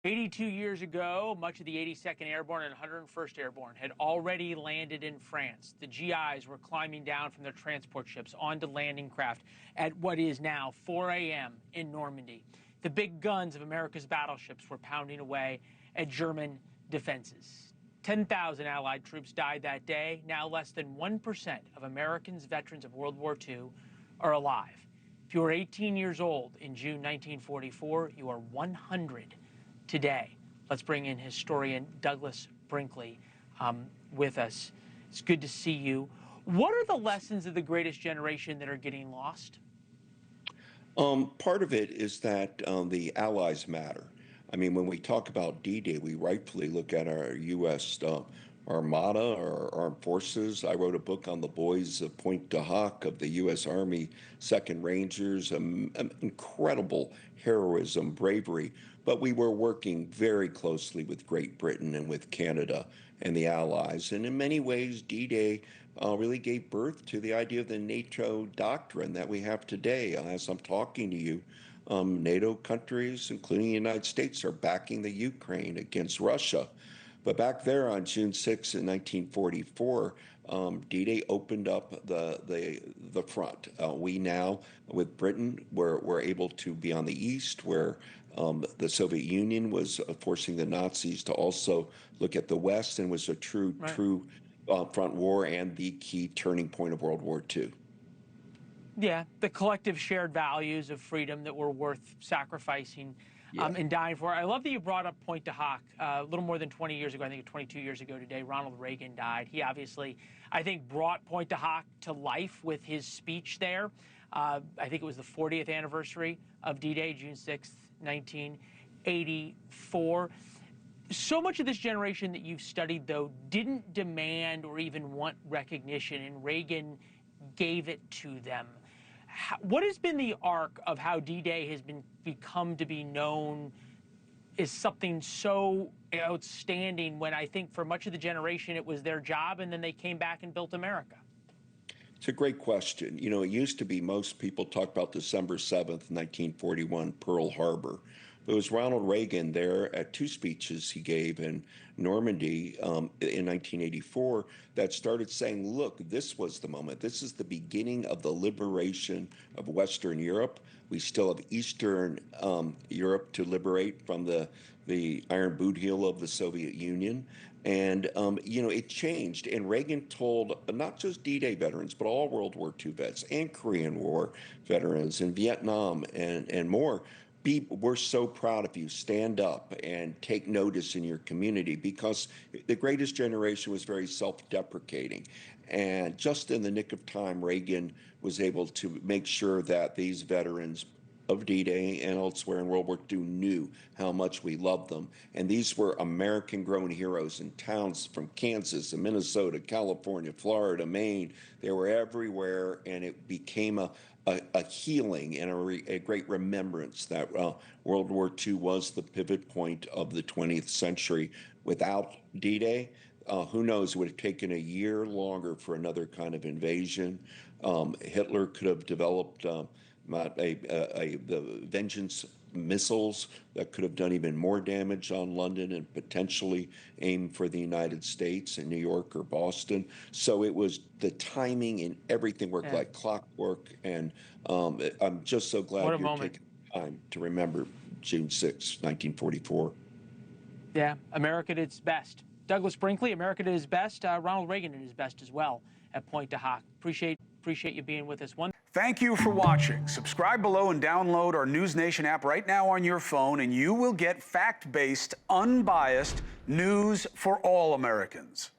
82 years ago, much of the 82nd Airborne and 101st Airborne had already landed in France. The GIs were climbing down from their transport ships onto landing craft at what is now 4 a.m. in Normandy. The big guns of America's battleships were pounding away at German defenses. 10,000 Allied troops died that day. Now less than 1% of Americans veterans of World War II are alive. If you were 18 years old in June 1944, you are 100 today. Let's bring in historian Douglas Brinkley with us. It's good to see you. What are the lessons of the greatest generation that are getting lost? Part of it is that the allies matter. I mean, when we talk about D-Day, we rightfully look at our U.S. Armada, our armed forces. I wrote a book on the boys of Pointe du Hoc of the U.S. Army 2nd Rangers, incredible heroism, bravery. But we were working very closely with Great Britain and with Canada and the Allies. And in many ways, D-Day really gave birth to the idea of the NATO doctrine that we have today. As I'm talking to you, NATO countries, including the United States, are backing the Ukraine against Russia. But back there on June 6 in 1944, D-Day opened up the front. We now, with Britain, we're able to be on the east, where the Soviet Union was forcing the Nazis to also look at the west, and was a true front war and the key turning point of World War II. Yeah, the collective shared values of freedom that were worth sacrificing and dying for. I love that you brought up Pointe du Hoc. A little more than 20 years ago, I think 22 years ago today, Ronald Reagan died. He obviously, I think, brought Pointe du Hoc to life with his speech there. I think it was the 40th anniversary of D-Day, June 6th, 1984. So much of this generation that you've studied, though, didn't demand or even want recognition, and Reagan gave it to them. What has been the arc of how D-Day has become to be known as something so outstanding, when I think for much of the generation it was their job, and then they came back and built America? It's a great question. You know, it used to be most people talk about December 7th, 1941, Pearl Harbor. But it was Ronald Reagan there at 2 speeches he gave in Normandy in 1984 that started saying, look, this was the moment. This is the beginning of the liberation of Western Europe. We still have Eastern Europe to liberate from the iron boot heel of the Soviet Union. And, you know, it changed. And Reagan told not just D-Day veterans, but all World War II vets and Korean War veterans and Vietnam and more, we're so proud of you. Stand up and take notice in your community, because the greatest generation was very self-deprecating. And just in the nick of time, Reagan was able to make sure that these veterans of D-Day and elsewhere in World War II knew how much we loved them. And these were American-grown heroes in towns from Kansas and Minnesota, California, Florida, Maine. They were everywhere, and it became a healing and a great remembrance that World War II was the pivot point of the 20th century. Without D-Day, who knows, it would have taken a year longer for another kind of invasion. Hitler could have developed the Vengeance missiles that could have done even more damage on London and potentially aimed for the United States in New York or Boston. So it was the timing and everything worked like clockwork. And I'm just so glad you're taking time to remember June 6, 1944. Yeah, America did its best. Douglas Brinkley, America did his best. Ronald Reagan did his best as well at Pointe du Hoc. Appreciate you being with us. Thank you for watching. Subscribe below and download our NewsNation app right now on your phone, and you will get fact-based, unbiased news for all Americans.